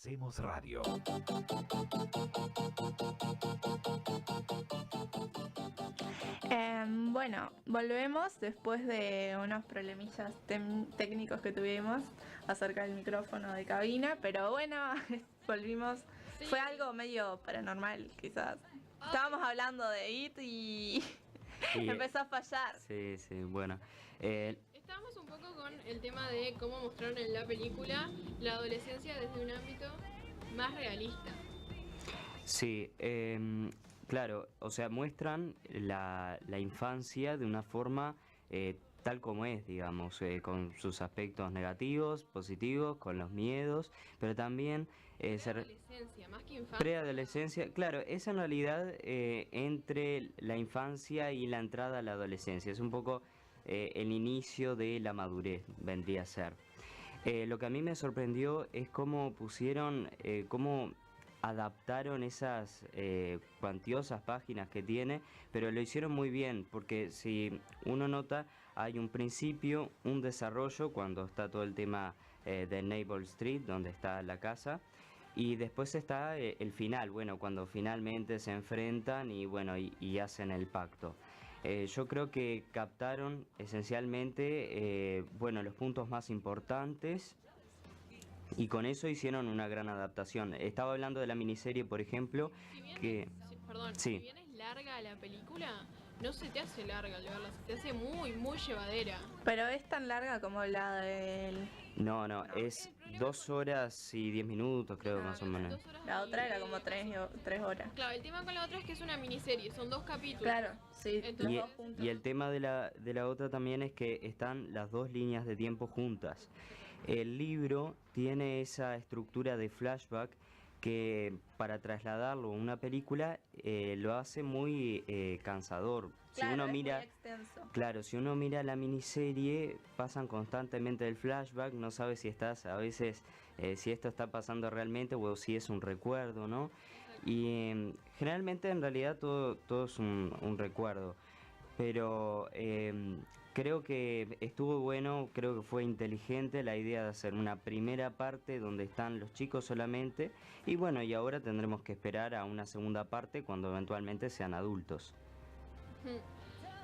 Hacemos radio. Bueno, volvemos después de unos problemillas técnicos que tuvimos acerca del micrófono de cabina, pero bueno, volvimos. Sí. Fue algo medio paranormal, quizás. Estábamos hablando de IT y empezó a fallar. Sí, bueno. Estábamos un poco con el tema de cómo mostraron en la película la adolescencia desde un ámbito más realista. Sí, claro, o sea, muestran la infancia de una forma tal como es, digamos, con sus aspectos negativos, positivos, con los miedos, pero también... preadolescencia, más que infancia. Preadolescencia, claro, es en realidad entre la infancia y la entrada a la adolescencia, es un poco el inicio de la madurez, vendría a ser. Lo que a mí me sorprendió es cómo pusieron, cómo adaptaron esas cuantiosas páginas que tiene, pero lo hicieron muy bien, porque si uno nota, hay un principio, un desarrollo, cuando está todo el tema de Naval Street, donde está la casa, y después está el final, bueno, cuando finalmente se enfrentan y bueno, y hacen el pacto. Yo creo que captaron esencialmente, bueno, los puntos más importantes. Y con eso hicieron una gran adaptación. Estaba hablando de la miniserie, por ejemplo, si bien si bien es larga la película, no se te hace larga al verla, se te hace muy, muy llevadera. Pero es tan larga como la del... No, es 2 horas y 10 minutos, creo, más o menos. La otra era como 3 horas. Claro, el tema con la otra es que es una miniserie, son 2 capítulos. Claro, sí, los dos juntos. Y el tema de la otra también es que están las dos líneas de tiempo juntas. El libro tiene esa estructura de flashback que para trasladarlo a una película lo hace muy cansador. Claro, si uno es mira, muy extenso. Claro, si uno mira la miniserie, pasan constantemente el flashback, no sabes si estás, a veces, si esto está pasando realmente o si es un recuerdo, ¿no? Y generalmente en realidad todo es un recuerdo. Pero creo que estuvo bueno, creo que fue inteligente la idea de hacer una primera parte donde están los chicos solamente. Y bueno, y ahora tendremos que esperar a una segunda parte cuando eventualmente sean adultos.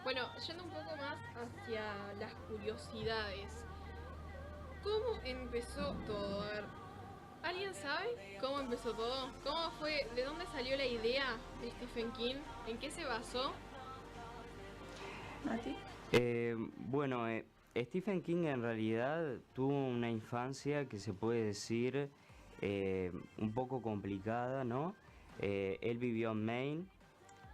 Bueno, yendo un poco más hacia las curiosidades. ¿Cómo empezó todo? A ver, ¿alguien sabe cómo empezó todo? ¿Cómo fue? ¿De dónde salió la idea de Stephen King? ¿En qué se basó? ¿Mati? Bueno, Stephen King en realidad tuvo una infancia que se puede decir un poco complicada, ¿no? Él vivió en Maine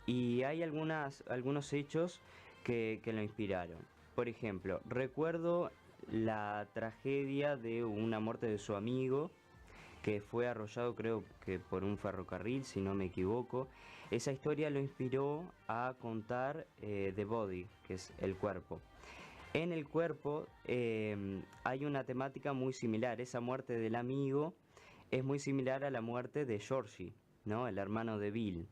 y hay algunos hechos que lo inspiraron. Por ejemplo, recuerdo la tragedia de una muerte de su amigo, que fue arrollado creo que por un ferrocarril, si no me equivoco. Esa historia lo inspiró a contar The Body, que es el cuerpo. En el cuerpo hay una temática muy similar. Esa muerte del amigo es muy similar a la muerte de Georgie, ¿no? El hermano de Bill.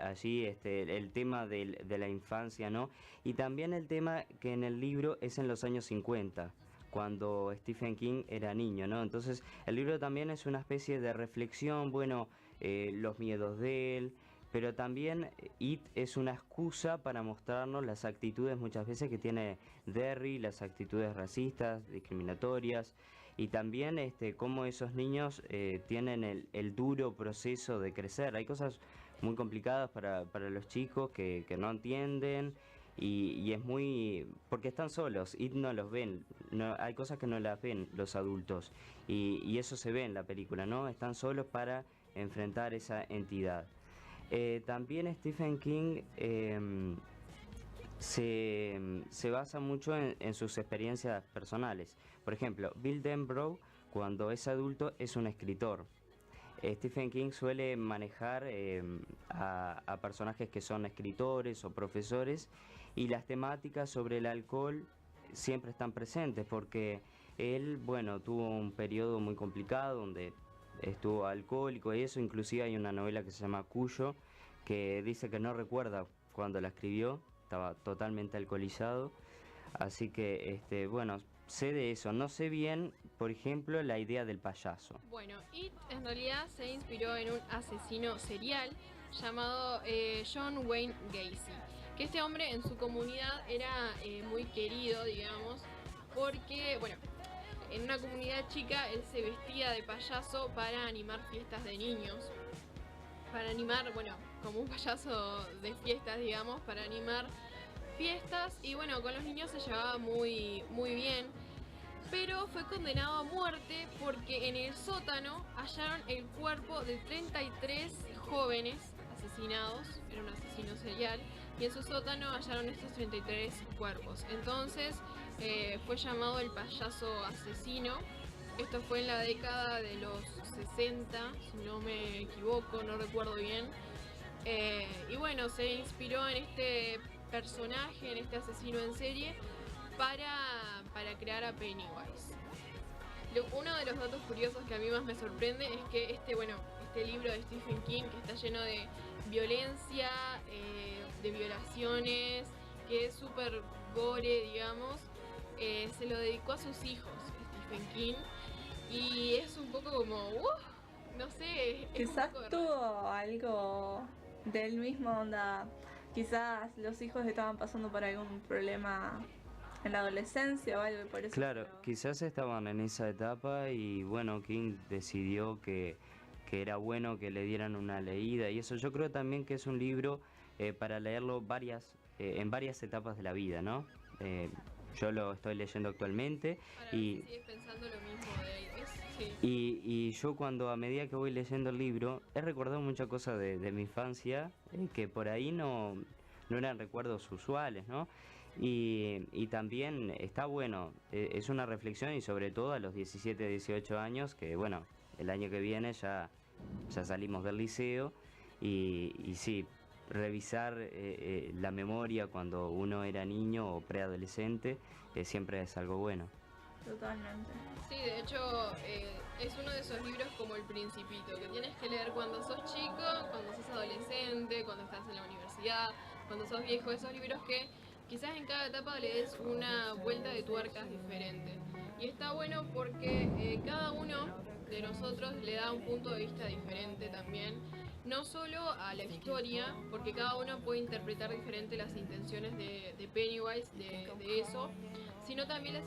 Allí el tema de la infancia, ¿no? Y también el tema que en el libro es en los años 50, cuando Stephen King era niño, ¿no? Entonces el libro también es una especie de reflexión, bueno, los miedos de él, pero también It es una excusa para mostrarnos las actitudes muchas veces que tiene Derry, las actitudes racistas, discriminatorias, y también cómo esos niños tienen el duro proceso de crecer. Hay cosas muy complicadas para los chicos que no entienden. Y es muy... porque están solos y no los ven, no, hay cosas que no las ven los adultos y eso se ve en la película, ¿no? Están solos para enfrentar esa entidad. También Stephen King se basa mucho en sus experiencias personales. Por ejemplo, Bill Denbrough, cuando es adulto, es un escritor. Stephen King suele manejar a personajes que son escritores o profesores, y las temáticas sobre el alcohol siempre están presentes porque él, bueno, tuvo un periodo muy complicado donde estuvo alcohólico y eso. Inclusive hay una novela que se llama Cuyo, que dice que no recuerda cuando la escribió, estaba totalmente alcoholizado. Así que, bueno, sé de eso, no sé bien, por ejemplo, la idea del payaso. Bueno, It en realidad se inspiró en un asesino serial llamado John Wayne Gacy, que este hombre en su comunidad era muy querido, digamos, porque, bueno, en una comunidad chica él se vestía de payaso para animar fiestas de niños, para animar, bueno, como un payaso de fiestas, digamos, para animar fiestas y bueno, con los niños se llevaba muy bien, pero fue condenado a muerte porque en el sótano hallaron el cuerpo de 33 jóvenes asesinados, era un asesino serial, y en su sótano hallaron estos 33 cuerpos. Entonces fue llamado el payaso asesino. Esto fue en la década de los 60, si no me equivoco, no recuerdo bien. Y bueno, se inspiró en este personaje, en este asesino en serie, para crear a Pennywise. Uno de los datos curiosos que a mí más me sorprende es que este libro de Stephen King, que está lleno de violencia, de violaciones, que es súper gore, digamos, se lo dedicó a sus hijos, Stephen King, y es un poco como, no sé, es Quizás un poco tuvo algo de él mismo, onda. Quizás los hijos estaban pasando por algún problema en la adolescencia o algo y por eso. Claro, quizás estaban en esa etapa y bueno, King decidió que era bueno que le dieran una leída y eso. Yo creo también que es un libro para leerlo en varias etapas de la vida, ¿no? Yo lo estoy leyendo actualmente para ver y, si sigues pensando lo mismo de él. Sí. y yo cuando a medida que voy leyendo el libro he recordado muchas cosas de mi infancia que por ahí no eran recuerdos usuales, ¿no? Y también está bueno, es una reflexión y sobre todo a los 17, 18 años, que bueno, el año que viene ya salimos del liceo y sí, revisar la memoria cuando uno era niño o preadolescente siempre es algo bueno. Totalmente. Sí, de hecho es uno de esos libros como El Principito, que tienes que leer cuando sos chico, cuando sos adolescente, cuando estás en la universidad, cuando sos viejo, esos libros que quizás en cada etapa le des una vuelta de tuercas diferente. Y está bueno porque cada uno de nosotros le da un punto de vista diferente también, no solo a la historia, porque cada uno puede interpretar diferente las intenciones de Pennywise, de eso, sino también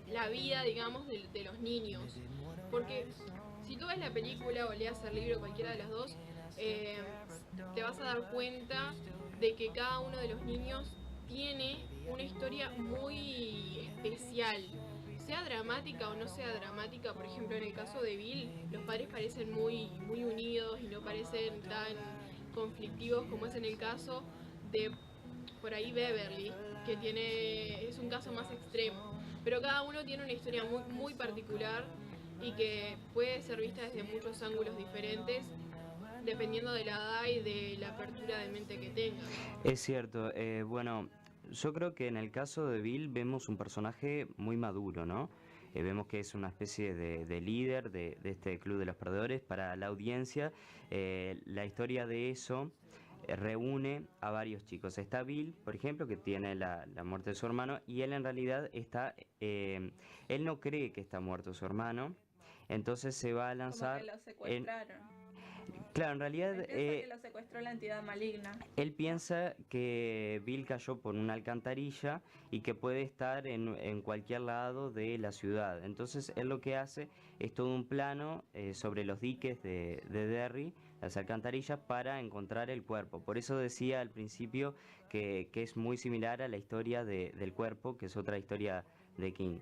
la vida, digamos, de los niños. Porque si tú ves la película o leas el libro, cualquiera de las dos, te vas a dar cuenta de que cada uno de los niños tiene una historia muy especial, sea dramática o no sea dramática. Por ejemplo, en el caso de Bill, los padres parecen muy unidos y no parecen tan conflictivos como es en el caso de por ahí Beverly, que es un caso más extremo. Pero cada uno tiene una historia muy particular y que puede ser vista desde muchos ángulos diferentes, dependiendo de la edad y de la apertura de mente que tenga. Es cierto, bueno, yo creo que en el caso de Bill vemos un personaje muy maduro, ¿no? Vemos que es una especie de líder de este club de los perdedores para la audiencia. La historia de eso reúne a varios chicos. Está Bill, por ejemplo, que tiene la muerte de su hermano y él en realidad él no cree que está muerto su hermano, entonces se va a lanzar Como que lo secuestraron. Claro, en realidad Él piensa que lo secuestró la entidad maligna. él piensa que Bill cayó por una alcantarilla y que puede estar en cualquier lado de la ciudad. Entonces él lo que hace es todo un plano sobre los diques de Derry, las alcantarillas, para encontrar el cuerpo. Por eso decía al principio que es muy similar a la historia del cuerpo, que es otra historia de King.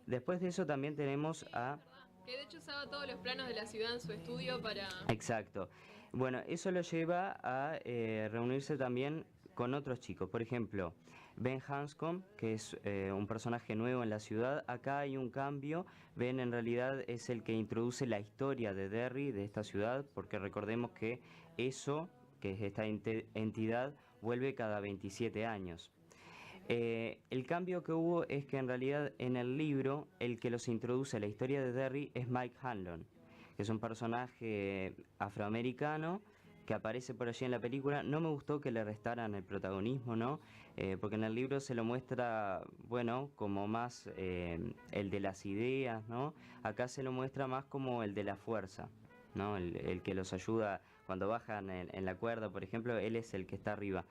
Después de eso también tenemos a... Que de hecho usaba todos los planos de la ciudad en su estudio para... Exacto. Bueno, eso lo lleva a reunirse también con otros chicos. Por ejemplo, Ben Hanscom, que es un personaje nuevo en la ciudad. Acá hay un cambio. Ben en realidad es el que introduce la historia de Derry, de esta ciudad, porque recordemos que eso, que es esta entidad, vuelve cada 27 años. El cambio que hubo es que en realidad en el libro el que los introduce a la historia de Derry es Mike Hanlon, que es un personaje afroamericano que aparece por allí en la película. No me gustó que le restaran el protagonismo, ¿no? Porque en el libro se lo muestra, bueno, como más el de las ideas, ¿no? Acá se lo muestra más como el de la fuerza, ¿no? El que los ayuda cuando bajan en la cuerda, por ejemplo, él es el que está arriba.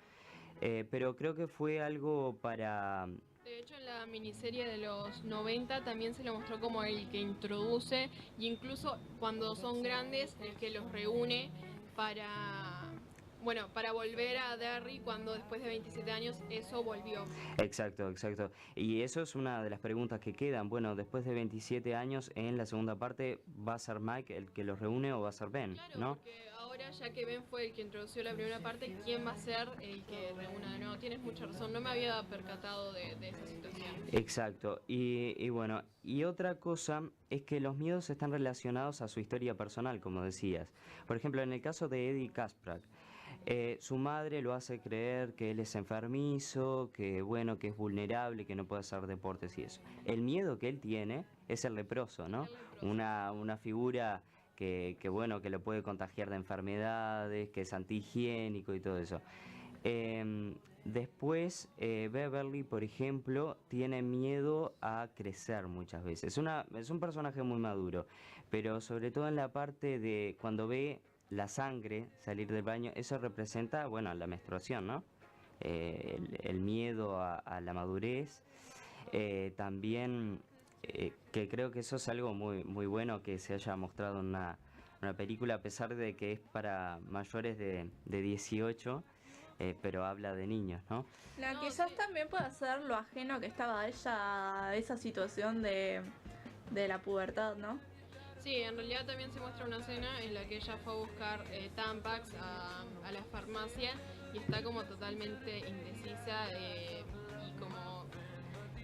Pero creo que fue algo para... De hecho, en la miniserie de los 90 también se lo mostró como el que introduce, e incluso cuando son grandes, el que los reúne para, bueno, para volver a Derry cuando después de 27 años eso volvió. Exacto, exacto. Y eso es una de las preguntas que quedan. Bueno, después de 27 años, en la segunda parte, ¿va a ser Mike el que los reúne o va a ser Ben? Claro, ¿No? porque ahora ya que Ben fue el que introdució la primera parte, ¿quién va a ser el que reúna de nuevo? Tienes mucha razón, no me había percatado de esa situación. Exacto. Y bueno, y otra cosa es que los miedos están relacionados a su historia personal, como decías. Por ejemplo, en el caso de Eddie Kasprak, su madre lo hace creer que él es enfermizo, que bueno, que es vulnerable, que no puede hacer deportes y eso. El miedo que él tiene es el leproso, ¿no? El leproso. Una figura que bueno, que lo puede contagiar de enfermedades, que es antihigiénico y todo eso. Después, Beverly, por ejemplo, tiene miedo a crecer muchas veces. Es un personaje muy maduro, pero sobre todo en la parte de cuando ve la sangre salir del baño, eso representa, bueno, la menstruación, ¿no? El miedo a la madurez. También, que creo que eso es algo muy, muy bueno que se haya mostrado en una película, a pesar de que es para mayores de 18, pero habla de niños, ¿no? No, quizás Sí. también puede ser lo ajeno que estaba a ella a esa situación de la pubertad, ¿no? Sí, en realidad también se muestra una escena en la que ella fue a buscar Tampax a la farmacia y está como totalmente indecisa y como...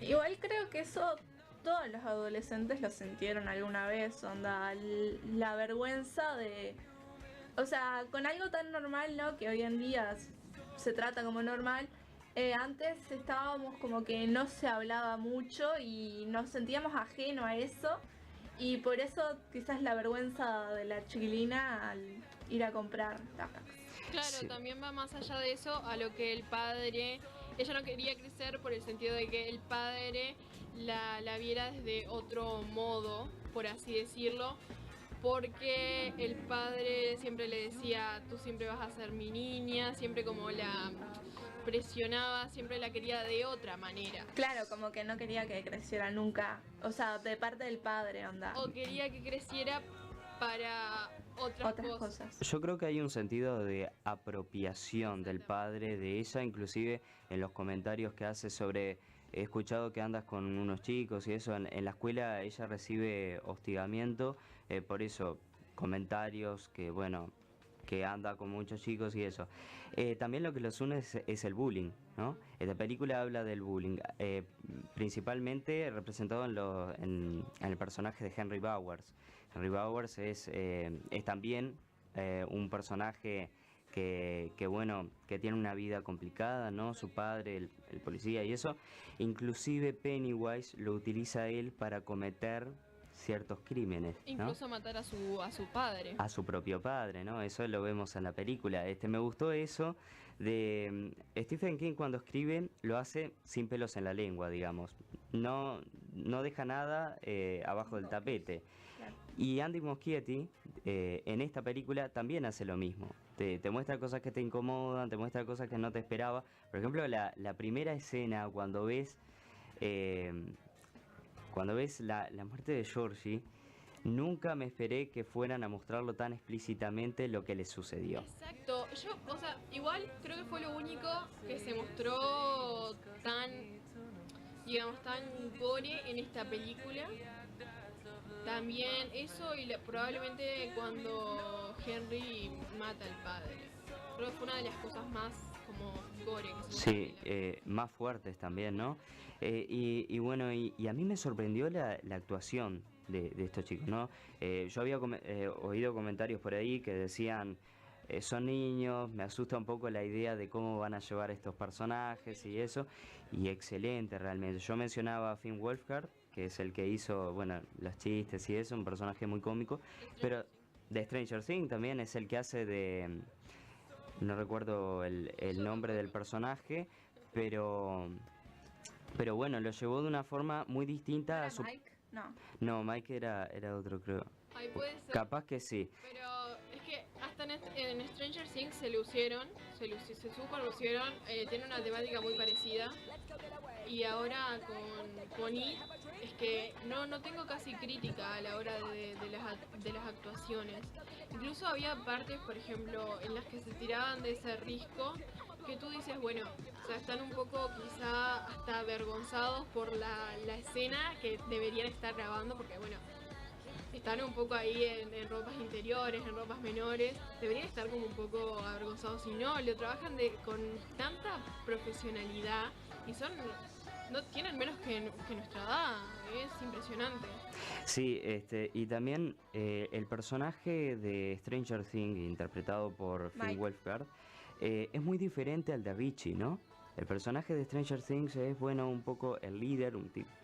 Igual creo que eso todos los adolescentes lo sintieron alguna vez, onda, la vergüenza de... O sea, con algo tan normal, ¿no? Que hoy en día se trata como normal. Antes estábamos como que no se hablaba mucho y nos sentíamos ajeno a eso. Y por eso quizás la vergüenza de la chiquilina al ir a comprar Tampax. Claro, Sí. también va más allá de eso a lo que el padre... Ella no quería crecer por el sentido de que el padre la viera desde otro modo, por así decirlo, porque el padre siempre le decía, tú siempre vas a ser mi niña, siempre como la presionaba, siempre la quería de otra manera. Claro, como que no quería que creciera nunca. O sea, de parte del padre, onda. O quería que creciera para otras Otras cosas. cosas. Yo creo que hay un sentido de apropiación del padre de ella, inclusive en los comentarios que hace sobre, he escuchado que andas con unos chicos y eso, en la escuela ella recibe hostigamiento, por eso comentarios que, bueno, que anda con muchos chicos y eso. También lo que los une es el bullying, ¿no? Esta película habla del bullying, principalmente representado en el personaje de Henry Bowers. Henry Bowers es también un personaje bueno, que tiene una vida complicada, ¿no? Su padre, el policía y eso. Inclusive Pennywise lo utiliza a él para cometer ciertos crímenes, ¿no? Incluso matar a su padre. A su propio padre, ¿no? Eso lo vemos en la película. Me gustó eso de Stephen King cuando escribe lo hace sin pelos en la lengua, digamos. No deja nada abajo del tapete. Claro. Y Andy Muschietti en esta película también hace lo mismo. Te muestra cosas que te incomodan, te muestra cosas que no te esperaba. Por ejemplo, la primera escena eh, cuando ves la muerte de Georgie, nunca me esperé que fueran a mostrarlo tan explícitamente lo que le sucedió. Exacto, yo, o sea, igual creo que fue lo único que se mostró tan, digamos, tan gore en esta película. También eso y probablemente cuando Henry mata al padre. Creo que fue una de las cosas más como gore que se mostró en Sí, la película. más fuertes también, ¿no? Y bueno, y a mí me sorprendió la actuación de estos chicos, ¿no? Yo había oído comentarios por ahí que decían, son niños, me asusta un poco la idea de cómo van a llevar estos personajes y eso, y excelente realmente. Yo mencionaba a Finn Wolfhard, que es el que hizo, bueno, los chistes y eso, un personaje muy cómico, pero de Stranger Things también es el que hace no recuerdo el nombre del personaje, pero, pero bueno, lo llevó de una forma muy distinta a ¿Era su... Mike? No. No, Mike era otro, creo. Ahí puede ser. Capaz que sí. Pero es que hasta en Stranger Things se lucieron, se super lucieron, tiene una temática muy parecida. Y ahora con It, es que no tengo casi crítica a la hora de las actuaciones. Incluso había partes, por ejemplo, en las que se tiraban de ese risco, que tú dices, bueno, o sea, están un poco quizá hasta avergonzados por la escena que deberían estar grabando, porque bueno, están un poco ahí en ropas interiores, en ropas menores, deberían estar como un poco avergonzados, y no, lo trabajan con tanta profesionalidad y no tienen menos que nuestra edad, es impresionante. Sí, y también el personaje de Stranger Things, interpretado por Finn Mike. Wolfhard, es muy diferente al de Richie, ¿no? El personaje de Stranger Things es, bueno, un poco el líder,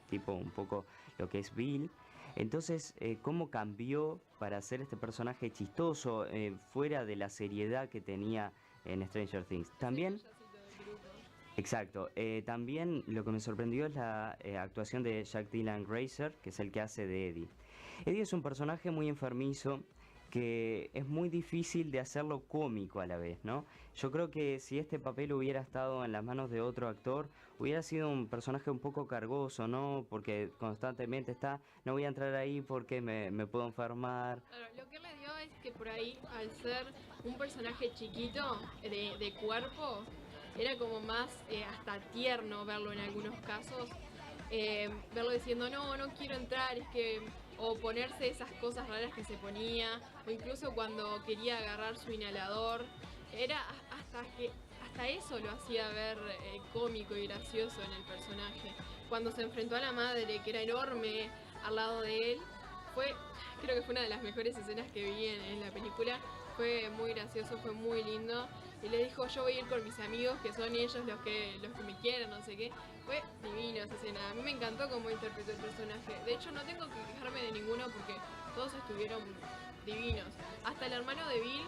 tipo un poco lo que es Bill. Entonces, ¿cómo cambió para hacer este personaje chistoso, fuera de la seriedad que tenía en Stranger Things? También... Es el payasito del grupo. Exacto. También lo que me sorprendió es la actuación de Jack Dylan Grazer, que es el que hace de Eddie. Eddie es un personaje muy enfermizo que es muy difícil de hacerlo cómico a la vez, ¿no? Yo creo que si este papel hubiera estado en las manos de otro actor, hubiera sido un personaje un poco cargoso, ¿no? Porque constantemente está, no voy a entrar ahí porque me puedo enfermar. Claro, lo que le dio es que por ahí, al ser un personaje chiquito de cuerpo, era como más hasta tierno verlo en algunos casos. Verlo diciendo, no quiero entrar, es que... O ponerse esas cosas raras que se ponía, o incluso cuando quería agarrar su inhalador. Era hasta eso lo hacía ver cómico y gracioso en el personaje. Cuando se enfrentó a la madre, que era enorme, al lado de él, creo que fue una de las mejores escenas que vi en la película. Fue muy gracioso, fue muy lindo. Y le dijo, yo voy a ir con mis amigos, que son ellos los que me quieren, no sé qué. Fue divino esa escena. A mí me encantó cómo interpretó el personaje. De hecho, no tengo que quejarme de ninguno porque todos estuvieron divinos. Hasta el hermano de Bill,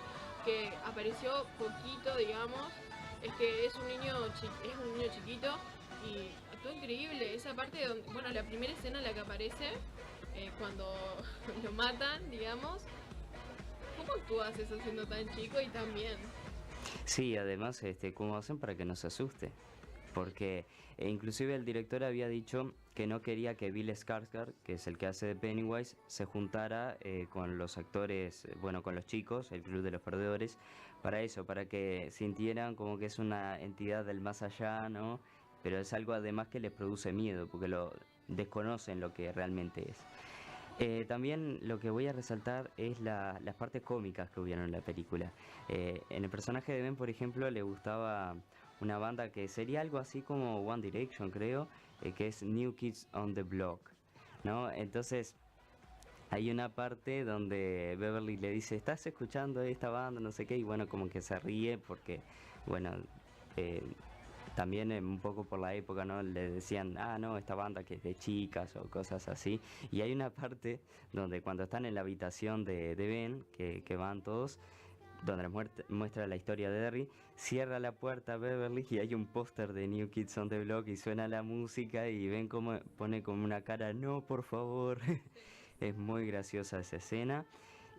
que apareció poquito, digamos, es que es un niño chiquito y actuó increíble. Esa parte donde, bueno, la primera escena en la que aparece, cuando lo matan, digamos. ¿Cómo actúas eso siendo tan chico y tan bien? Sí, además, ¿cómo hacen para que no se asuste? Porque inclusive el director había dicho que no quería que Bill Skarsgård, que es el que hace de Pennywise, se juntara con los actores, bueno, con los chicos, el Club de los Perdedores, para eso, para que sintieran como que es una entidad del más allá, ¿no? Pero es algo además que les produce miedo, porque lo desconocen lo que realmente es. También lo que voy a resaltar es las partes cómicas que hubieron en la película. En el personaje de Ben, por ejemplo, le gustaba una banda que sería algo así como One Direction, creo, que es New Kids on the Block, ¿no? Entonces hay una parte donde Beverly le dice, ¿estás escuchando esta banda? No sé qué, y bueno, como que se ríe porque, bueno, eh, también un poco por la época, ¿no? Le decían, no, esta banda que es de chicas o cosas así. Y hay una parte donde cuando están en la habitación de Ben, que van todos, donde les muestra la historia de Derry, cierra la puerta Beverly y hay un póster de New Kids on the Block y suena la música y ven cómo pone como una cara, no, por favor. Es muy graciosa esa escena.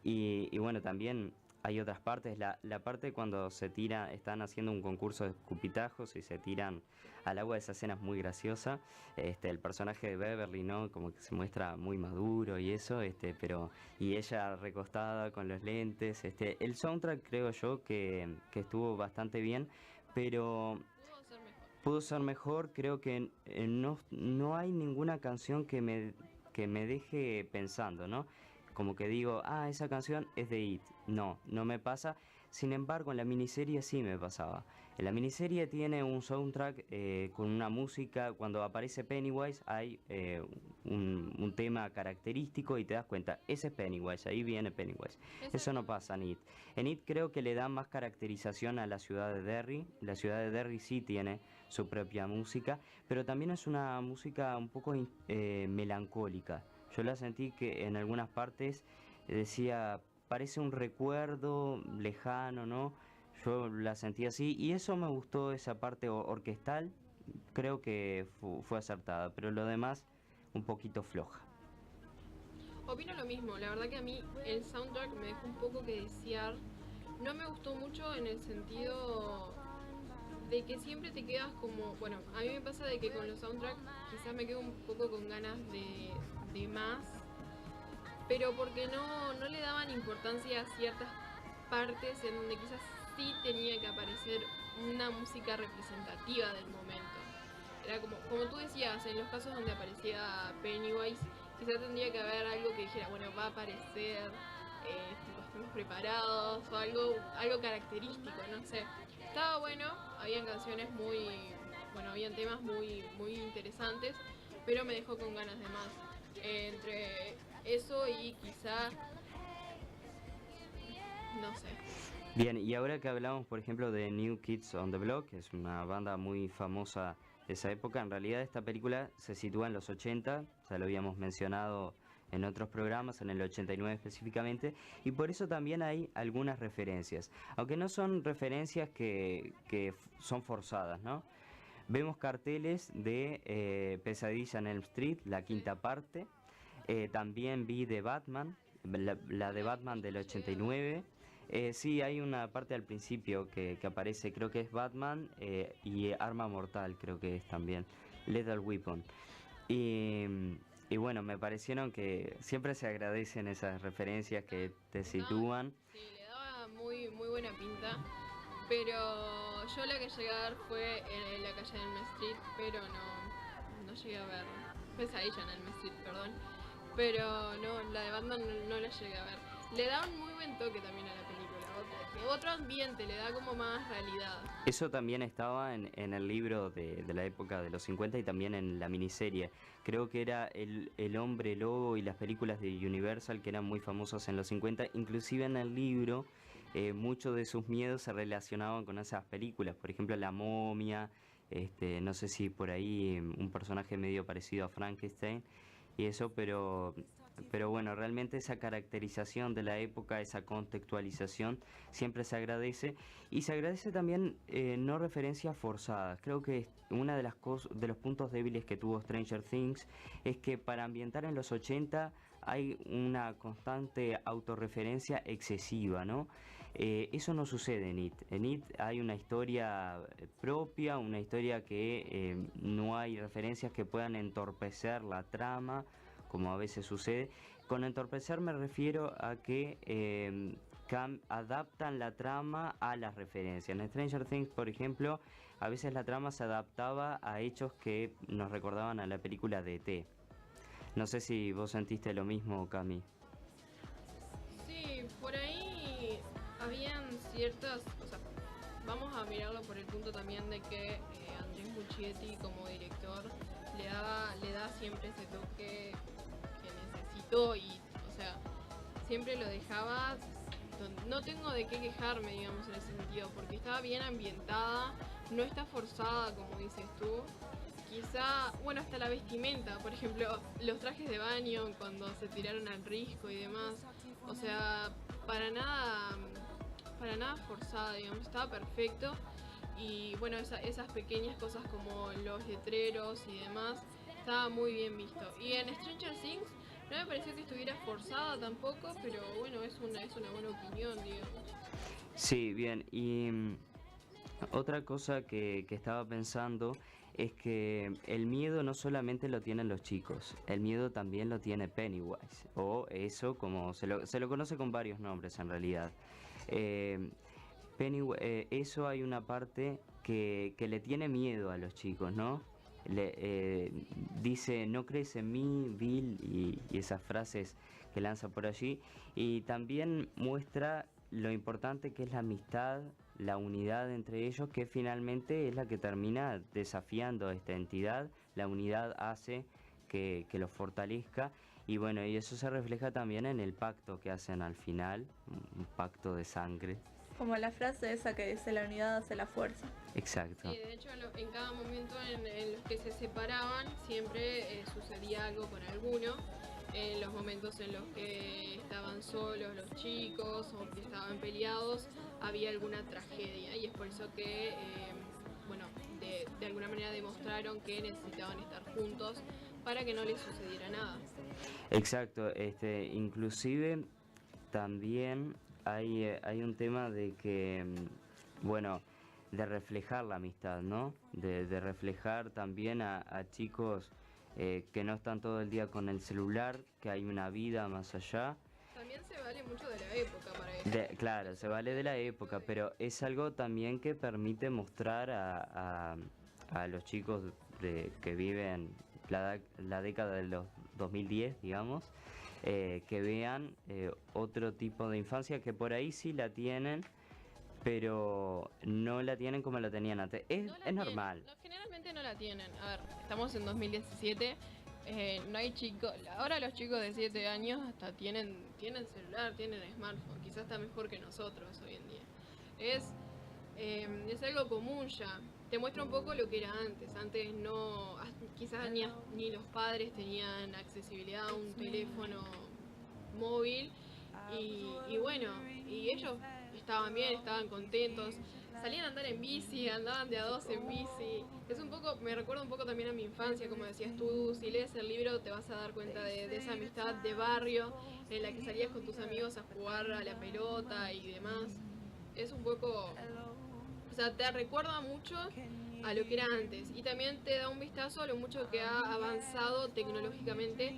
Y bueno, también hay otras partes, la parte cuando están haciendo un concurso de escupitajos y se tiran al agua, esa escena es muy graciosa. El personaje de Beverly, ¿no? Como que se muestra muy maduro y eso, y ella recostada con los lentes. El soundtrack creo yo que estuvo bastante bien, pero Pudo ser mejor. pudo ser mejor. Creo que no hay ninguna canción que me deje pensando, ¿no? Como que digo, esa canción es de It. No me pasa. Sin embargo, en la miniserie sí me pasaba. En la miniserie tiene un soundtrack con una música. Cuando aparece Pennywise hay un tema característico y te das cuenta, ese es Pennywise, ahí viene Pennywise. Eso no pasa en It. En It creo que le da más caracterización a la ciudad de Derry. La ciudad de Derry sí tiene su propia música, pero también es una música un poco melancólica. Yo la sentí que en algunas partes decía, parece un recuerdo lejano, ¿no? Yo la sentí así y eso me gustó, esa parte orquestal, creo que fue acertada, pero lo demás un poquito floja. Opino lo mismo, la verdad que a mí el soundtrack me dejó un poco que desear. No me gustó mucho en el sentido de que siempre te quedas como, bueno, a mí me pasa de que con los soundtracks quizás me quedo un poco con ganas de más, pero porque no le daban importancia a ciertas partes en donde quizás sí tenía que aparecer una música representativa del momento. Era como tú decías, en los casos donde aparecía Pennywise, quizás tendría que haber algo que dijera, bueno, va a aparecer, estemos preparados, o algo característico, no sé. Estaba bueno, habían canciones habían temas muy interesantes, pero me dejó con ganas de más. Entre eso y quizá, no sé. Bien, y ahora que hablamos, por ejemplo, de New Kids on the Block, que es una banda muy famosa de esa época, en realidad esta película se sitúa en los 80, ya lo habíamos mencionado en otros programas, en el 89 específicamente, y por eso también hay algunas referencias, aunque no son referencias que son forzadas, ¿no? Vemos carteles de Pesadilla en Elm Street, la quinta parte, también vi de Batman, la de Batman del 89. Sí, hay una parte al principio que aparece, creo que es Batman y Arma Mortal, creo que es también, Lethal Weapon. Y, y bueno, me parecieron que siempre se agradecen esas referencias que te sitúan. Sí, le daba muy buena pinta, pero yo la que llegué a ver fue en la calle de Elm Street, pero no llegué a ver. Pesadilla en Elm Street, perdón. Pero no, la de Batman no la llegué a ver. Le da un muy buen toque también a la película. Otro ambiente, le da como más realidad. Eso también estaba en el libro de la época de los 50 y también en la miniserie. Creo que era el Hombre Lobo y las películas de Universal que eran muy famosas en los 50. Inclusive en el libro muchos de sus miedos se relacionaban con esas películas. Por ejemplo, La Momia, no sé si por ahí un personaje medio parecido a Frankenstein y eso, pero bueno, realmente esa caracterización de la época, esa contextualización, siempre se agradece. Y se agradece también no referencias forzadas. Creo que una de las de los puntos débiles que tuvo Stranger Things es que para ambientar en los 80 hay una constante autorreferencia excesiva, ¿no? Eso no sucede en It. En It hay una historia propia, una historia que no hay referencias que puedan entorpecer la trama, como a veces sucede. Con entorpecer me refiero a que adaptan la trama a las referencias. En Stranger Things, por ejemplo, a veces la trama se adaptaba a hechos que nos recordaban a la película de E.T. No sé si vos sentiste lo mismo, Cami. Sí, por ahí habían ciertas, o sea, vamos a mirarlo por el punto también de que Andrés Muschietti como director le da siempre ese toque que necesitó y, o sea, siempre lo dejaba, no tengo de qué quejarme, digamos, en ese sentido, porque estaba bien ambientada, no está forzada, como dices tú. Quizá, bueno, hasta la vestimenta, por ejemplo, los trajes de baño cuando se tiraron al risco y demás, o sea, para nada forzada, digamos, estaba perfecto. Y bueno, esas pequeñas cosas como los letreros y demás, estaba muy bien visto. Y en Stranger Things no me pareció que estuviera forzada tampoco, pero bueno, es una buena opinión, digamos. Sí, bien. Y otra cosa que estaba pensando es que el miedo no solamente lo tienen los chicos, el miedo también lo tiene Pennywise, o eso como se lo conoce con varios nombres en realidad. Eso hay una parte que le tiene miedo a los chicos, ¿no? Dice, no crees en mí, Bill, y esas frases que lanza por allí, y también muestra lo importante que es la amistad, la unidad entre ellos, que finalmente es la que termina desafiando a esta entidad. La unidad hace que los fortalezca y bueno, y eso se refleja también en el pacto que hacen al final, un pacto de sangre. Como la frase esa que dice la unidad hace la fuerza. Exacto. Sí, de hecho en cada momento en los que se separaban siempre sucedía algo con alguno. En los momentos en los que estaban solos los chicos o que estaban peleados, había alguna tragedia, y es por eso que, bueno, de alguna manera demostraron que necesitaban estar juntos para que no les sucediera nada. Exacto, inclusive también hay un tema de que, bueno, de reflejar la amistad, ¿no? De reflejar también a chicos que no están todo el día con el celular, que hay una vida más allá. También se vale mucho de la época para eso. Claro, se vale de la época, pero es algo también que permite mostrar a los chicos que viven la década de los 2010, digamos, que vean otro tipo de infancia que por ahí sí la tienen, pero no la tienen como la tenían antes. Es normal. No, generalmente no la tienen. A ver, estamos en 2017. No hay chicos. Ahora los chicos de 7 años hasta tienen celular, tienen smartphone. Quizás está mejor que nosotros hoy en día. Es algo común ya. Te muestra un poco lo que era antes. Antes no, quizás ni los padres tenían accesibilidad a un teléfono móvil. Y bueno, y ellos estaban bien, estaban contentos, salían a andar en bici, andaban de a dos en bici. Es un poco, me recuerda un poco también a mi infancia, como decías tú, si lees el libro te vas a dar cuenta de esa amistad de barrio en la que salías con tus amigos a jugar a la pelota y demás. Es un poco, o sea, te recuerda mucho a lo que era antes y también te da un vistazo a lo mucho que ha avanzado tecnológicamente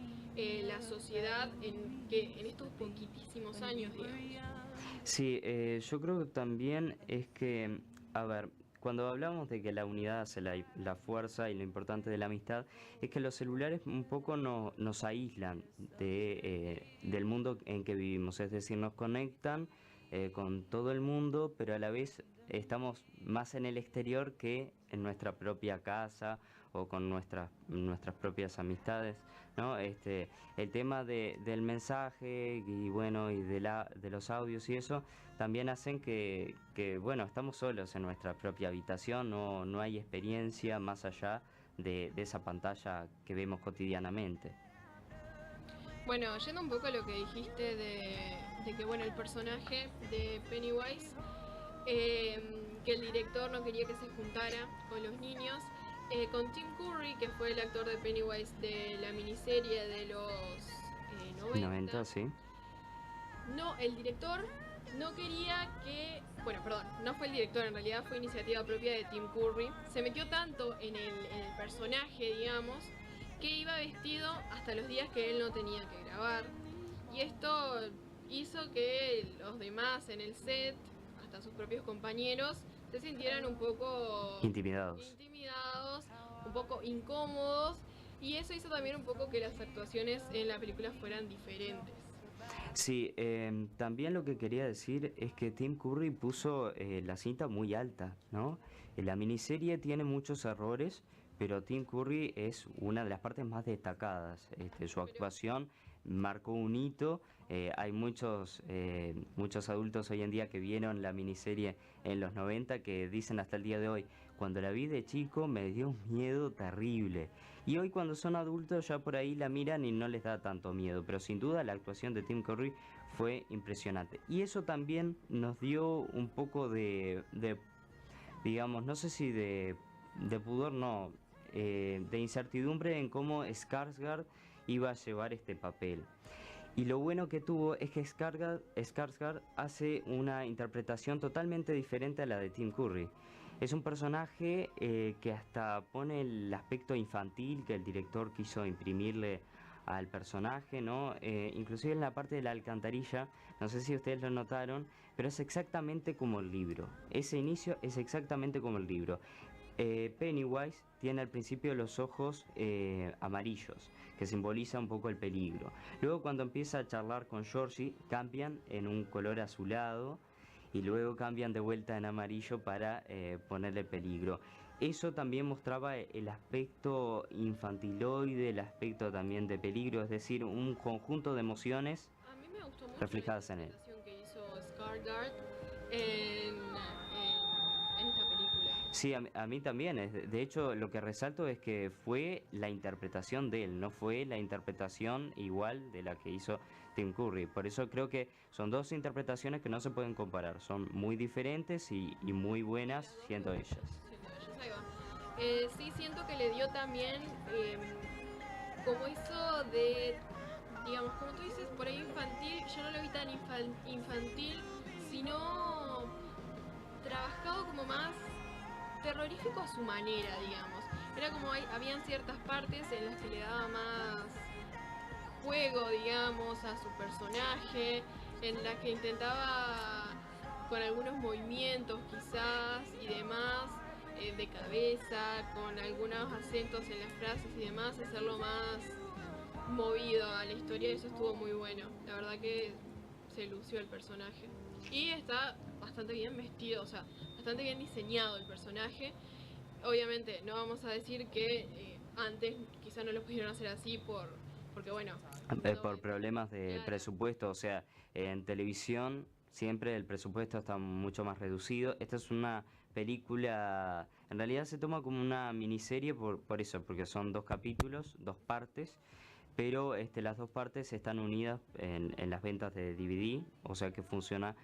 la sociedad en estos poquitísimos años, digamos. Sí, yo creo que también es que, a ver, cuando hablamos de que la unidad hace la fuerza y lo importante de la amistad, es que los celulares un poco nos aíslan del mundo en que vivimos, es decir, nos conectan con todo el mundo, pero a la vez estamos más en el exterior que en nuestra propia casa o con nuestras propias amistades, ¿no? El tema del mensaje y bueno, y de los audios y eso también hacen que bueno, estamos solos en nuestra propia habitación, no hay experiencia más allá de esa pantalla que vemos cotidianamente. Bueno, yendo un poco a lo que dijiste de que bueno, el personaje de Pennywise, que el director no quería que se juntara con los niños, con Tim Curry, que fue el actor de Pennywise de la miniserie de los 90. Sí. No, el director no quería que... Bueno, perdón, no fue el director, en realidad fue iniciativa propia de Tim Curry. Se metió tanto en el personaje, digamos, que iba vestido hasta los días que él no tenía que grabar. Y esto hizo que los demás en el set, hasta sus propios compañeros, se sintieran un poco Intimidados, un poco incómodos, y eso hizo también un poco que las actuaciones en la película fueran diferentes. Sí, también lo que quería decir es que Tim Curry puso la cinta muy alta, ¿no? La miniserie tiene muchos errores, pero Tim Curry es una de las partes más destacadas. Su actuación marcó un hito. Hay muchos adultos hoy en día que vieron la miniserie en los 90 que dicen hasta el día de hoy, cuando la vi de chico me dio un miedo terrible. Y hoy cuando son adultos ya por ahí la miran y no les da tanto miedo, pero sin duda la actuación de Tim Curry fue impresionante. Y eso también nos dio un poco digamos, no sé si de pudor, no, de incertidumbre en cómo Skarsgård iba a llevar este papel. Y lo bueno que tuvo es que Skarsgård hace una interpretación totalmente diferente a la de Tim Curry. Es un personaje que hasta pone el aspecto infantil que el director quiso imprimirle al personaje, ¿no? Inclusive en la parte de la alcantarilla, no sé si ustedes lo notaron, pero es exactamente como el libro. Ese inicio es exactamente como el libro. Pennywise tiene al principio los ojos amarillos, que simboliza un poco el peligro. Luego cuando empieza a charlar con Georgie, cambian en un color azulado y luego cambian de vuelta en amarillo para ponerle peligro. Eso también mostraba el aspecto infantiloide, el aspecto también de peligro, es decir, un conjunto de emociones A mí me gustó mucho reflejadas la en él. interpretación que hizo Skarsgård en esta película. Sí, a mí también. De hecho, lo que resalto es que fue la interpretación de él, no fue la interpretación igual de la que hizo Tim Curry. Por eso creo que son dos interpretaciones que no se pueden comparar. Son muy diferentes y muy buenas siendo ellas. Siendo ellos, ahí va. Sí siento que le dio también como eso de, digamos, como tú dices, por ahí infantil, yo no lo vi tan infantil, sino trabajado como más terrorífico a su manera, digamos. Era como habían ciertas partes en las que le daba más juego, digamos, a su personaje, en las que intentaba con algunos movimientos quizás y demás, de cabeza, con algunos acentos en las frases y demás, hacerlo más movido a la historia, y eso estuvo muy bueno. La verdad que se lució el personaje. Y está bastante bien vestido, o sea, bastante bien diseñado el personaje. Obviamente no vamos a decir que antes quizá no lo pudieron hacer así porque bueno, Por problemas de claro, presupuesto, o sea, en televisión siempre el presupuesto está mucho más reducido. Esta es una película, en realidad se toma como una miniserie por eso, porque son dos capítulos, dos partes, pero las dos partes están unidas en las ventas de DVD, o sea que funciona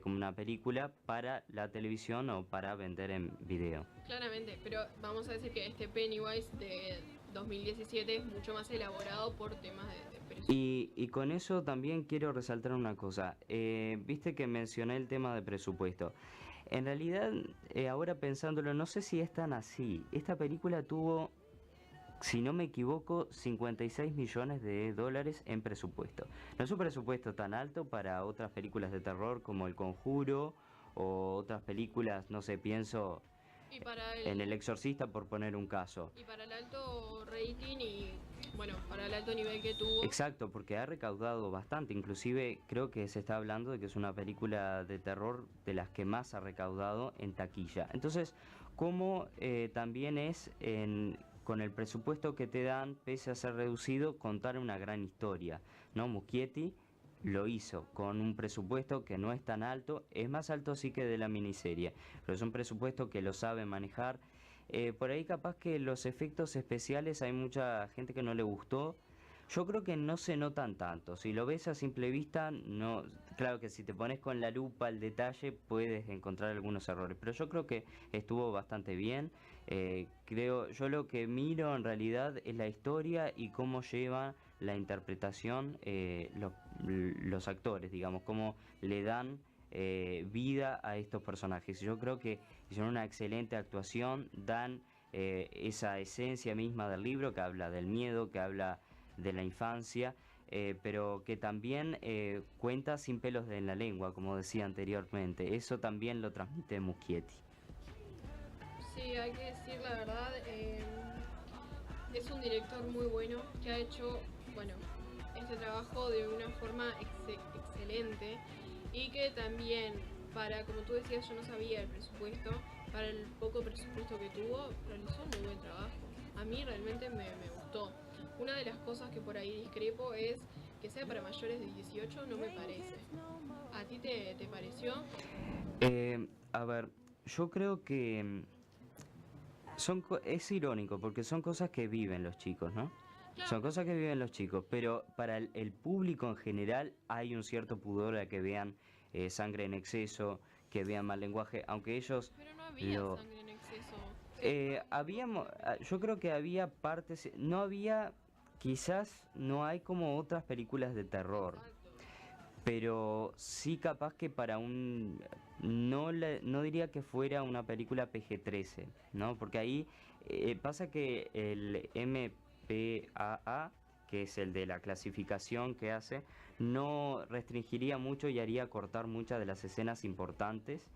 como una película para la televisión o para vender en video. claramente, pero vamos a decir que este Pennywise de 2017 es mucho más elaborado por temas de presupuesto. Y con eso también quiero resaltar una cosa. Viste que mencioné el tema de presupuesto. En realidad, ahora pensándolo, no sé si es tan así. Esta película tuvo, si no me equivoco, 56 millones de dólares en presupuesto. No es un presupuesto tan alto para otras películas de terror como El Conjuro o otras películas, no sé, pienso Y para en El el, Exorcista por poner un caso. y para el alto rating y bueno, para el alto nivel que tuvo. Exacto, porque ha recaudado bastante, inclusive creo que se está hablando de que es una película de terror de las que más ha recaudado en taquilla. Entonces, ¿cómo también es con el presupuesto que te dan, pese a ser reducido, contar una gran historia? ¿No? Muschietti lo hizo con un presupuesto que no es tan alto, es más alto sí que de la miniserie, pero es un presupuesto que lo sabe manejar. Por ahí capaz que los efectos especiales hay mucha gente que no le gustó. Yo creo que no se notan tanto. Si lo ves a simple vista, no. Claro que si te pones con la lupa al detalle puedes encontrar algunos errores, pero yo creo que estuvo bastante bien. Yo lo que miro en realidad es la historia y cómo lleva la interpretación los actores, digamos, cómo le dan vida a estos personajes. Yo creo que hicieron una excelente actuación, dan esa esencia misma del libro que habla del miedo, que habla de la infancia, pero que también cuenta sin pelos en la lengua, como decía anteriormente. Eso también lo transmite Muschietti. Sí, hay que decir la verdad, es un director muy bueno que ha hecho, bueno, este trabajo de una forma excelente, y que también, para, como tú decías, yo no sabía el presupuesto, para el poco presupuesto que tuvo, realizó un muy buen trabajo. A mí realmente me gustó. Una de las cosas que por ahí discrepo es que sea para mayores de 18, no me parece. ¿A ti te pareció? A ver, yo creo que es irónico porque son cosas que viven los chicos, ¿no? Claro, Son cosas que viven los chicos, pero para el público en general hay un cierto pudor a que vean sangre en exceso, que vean mal lenguaje, aunque ellos pero no había lo... sangre en exceso. Yo creo que había partes, no había, quizás no hay como otras películas de terror, Exacto. pero sí capaz que para no diría que fuera una película PG-13, ¿no? Porque ahí pasa que el MPAA, que es el de la clasificación que hace, no restringiría mucho y haría cortar muchas de las escenas importantes.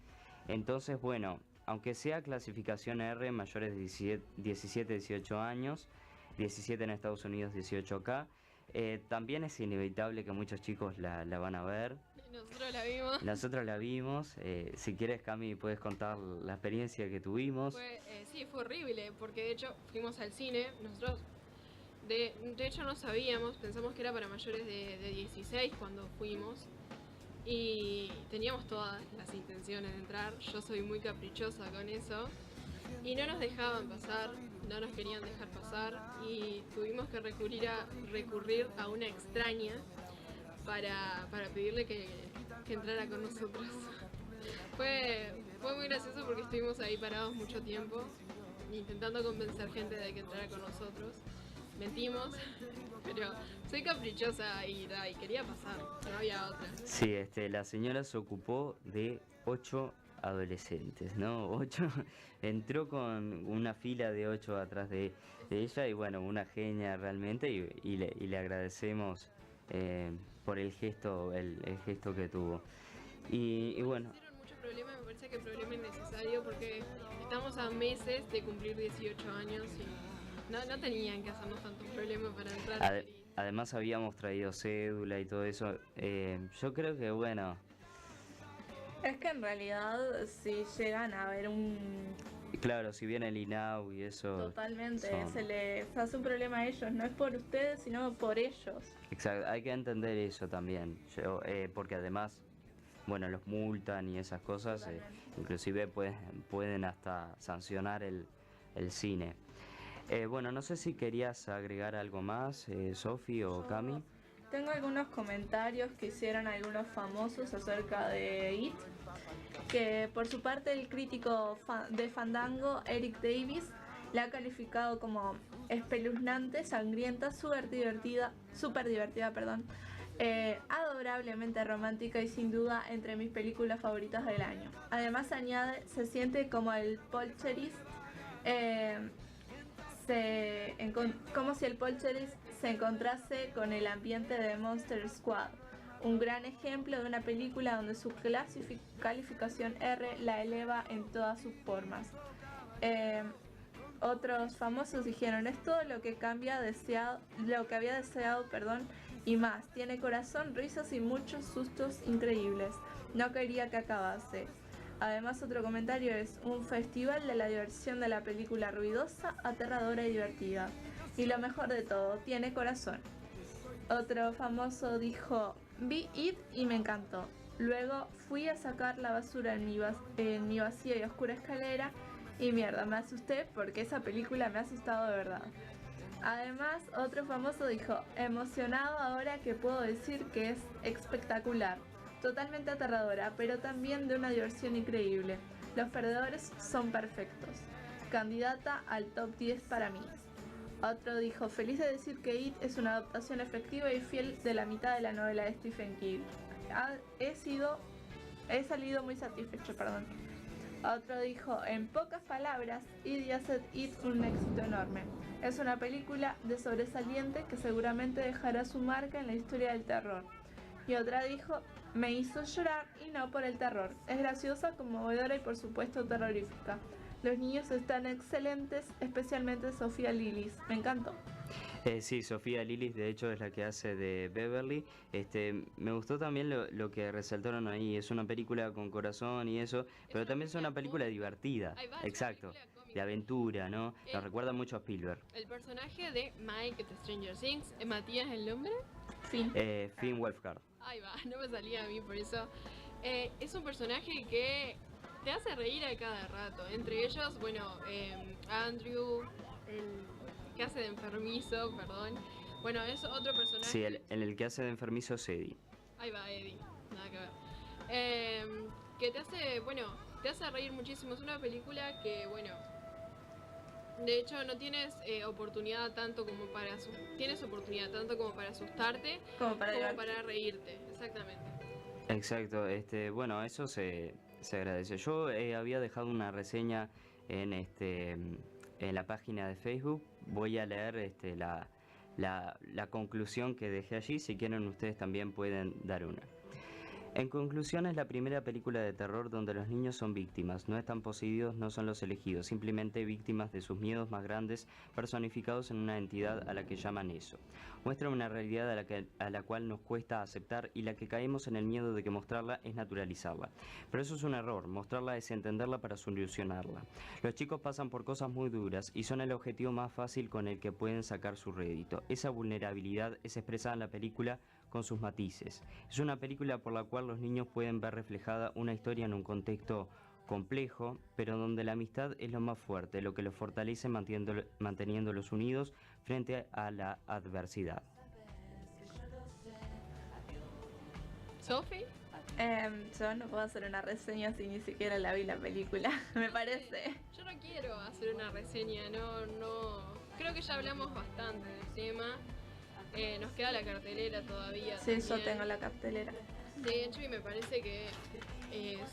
Entonces, bueno, aunque sea clasificación R, mayores de 17, 18 años, 17 en Estados Unidos, 18 acá, también es inevitable que muchos chicos la van a ver. Nosotros la vimos. Nosotros la vimos. Si quieres, Cami, puedes contar la experiencia que tuvimos. Sí, fue horrible, porque de hecho fuimos al cine, nosotros de hecho no sabíamos, pensamos que era para mayores de 16 cuando fuimos, y teníamos todas las intenciones de entrar. Yo soy muy caprichosa con eso, y no nos dejaban pasar, no nos querían dejar pasar y tuvimos que recurrir a una extraña para pedirle que entrara con nosotros. Fue muy gracioso porque estuvimos ahí parados mucho tiempo intentando convencer gente de que entrara con nosotros. Mentimos, pero soy caprichosa y quería pasar, no había otra. Sí, la señora se ocupó de 8 adolescentes, ¿no? 8, entró con una fila de 8 atrás de ella y bueno, una genia realmente y le agradecemos por el gesto que tuvo. Y bueno, Hicieron mucho problema, me parece que el problema es necesario porque estamos a meses de cumplir 18 años y no tenían que hacernos tantos problemas para entrar. además habíamos traído cédula y todo eso. Yo creo que bueno, Es que en realidad si llegan a ver claro, si bien el INAU y eso... totalmente, son- se les hace un problema a ellos, no es por ustedes, sino por ellos. Exacto, hay que entender eso también, porque además, bueno, los multan y esas cosas, Totalmente. inclusive pueden hasta sancionar el cine. Bueno, no sé si querías agregar algo más, Sofi o Yo Cami. Tengo algunos comentarios que hicieron algunos famosos acerca de IT, que por su parte el crítico de Fandango, Eric Davis, la ha calificado como espeluznante, sangrienta, súper divertida, perdón, adorablemente romántica y sin duda entre mis películas favoritas del año. Además añade, se siente como el Poltergeist, eh, como si el Poltergeist se encontrase con el ambiente de Monster Squad. Un gran ejemplo de una película donde su calificación R la eleva en todas sus formas. Otros famosos dijeron, es todo lo que había deseado, perdón, y más. Tiene corazón, risas y muchos sustos increíbles. No quería que acabase. Además, otro comentario es un festival de la diversión de la película ruidosa, aterradora y divertida. Y lo mejor de todo, tiene corazón. Otro famoso dijo, vi It y me encantó. Luego fui a sacar la basura en mi vacía y oscura escalera y mierda, me asusté porque esa película me ha asustado de verdad. Además, otro famoso dijo, emocionado ahora que puedo decir que es espectacular, totalmente aterradora, pero también de una diversión increíble. Los perdedores son perfectos. Candidata al top 10 para mí. Otro dijo, feliz de decir que It es una adaptación efectiva y fiel de la mitad de la novela de Stephen King. He salido muy satisfecho, perdón. Otro dijo, en pocas palabras, It hace It un éxito enorme. Es una película de sobresaliente que seguramente dejará su marca en la historia del terror. Y otra dijo, me hizo llorar y no por el terror. Es graciosa, conmovedora y por supuesto terrorífica. Los niños están excelentes, especialmente Sofía Lillis. Me encantó. Sí, Sofía Lillis de hecho es la que hace de Beverly. Me gustó también lo que resaltaron ahí. Es una película con corazón y eso, pero una también es una película película divertida. Ahí va, es una Exacto, película cómica. de aventura, ¿no? Eh, Nos recuerda mucho a Spielberg. El personaje de Mike de Stranger Things, Matías el nombre. Fin. Finn Wolfhard. Ahí va, no me salía a mí por eso. Es un personaje que te hace reír a cada rato. Entre ellos, bueno, Andrew, el que hace de enfermizo, perdón. Bueno, es otro personaje. Sí, en el que hace de enfermizo es Eddie. Ahí va, Eddie, nada que ver. Que te hace reír muchísimo. Es una película que, bueno, de hecho no tienes oportunidad tanto como para tienes oportunidad tanto como para asustarte Como para como divertir. para reírte, exactamente. Exacto, bueno, eso se agradece. Yo había dejado una reseña en la página de Facebook. Voy a leer la conclusión que dejé allí. Si quieren, ustedes también pueden dar una. En conclusión, es la primera película de terror donde los niños son víctimas, no están poseídos, no son los elegidos, simplemente víctimas de sus miedos más grandes, personificados en una entidad a la que llaman eso. Muestra una realidad a la cual nos cuesta aceptar y la que caemos en el miedo de que mostrarla es naturalizarla. Pero eso es un error, mostrarla es entenderla para solucionarla. Los chicos pasan por cosas muy duras y son el objetivo más fácil con el que pueden sacar su rédito. Esa vulnerabilidad es expresada en la película con sus matices. Es una película por la cual los niños pueden ver reflejada una historia en un contexto complejo, pero donde la amistad es lo más fuerte, lo que los fortalece manteniéndolos unidos frente a la adversidad. ¿Sophie? Yo no puedo hacer una reseña si ni siquiera la vi la película, me parece. Yo no quiero hacer una reseña, no. Creo que ya hablamos bastante del tema. Nos queda la cartelera todavía. Sí, yo también. tengo la cartelera. De hecho, y me parece que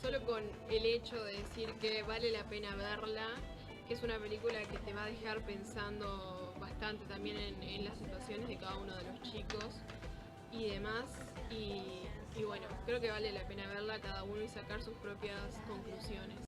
solo con el hecho de decir que vale la pena verla, que es una película que te va a dejar pensando bastante también en las situaciones de cada uno de los chicos y demás. Y bueno, creo que vale la pena verla cada uno y sacar sus propias conclusiones.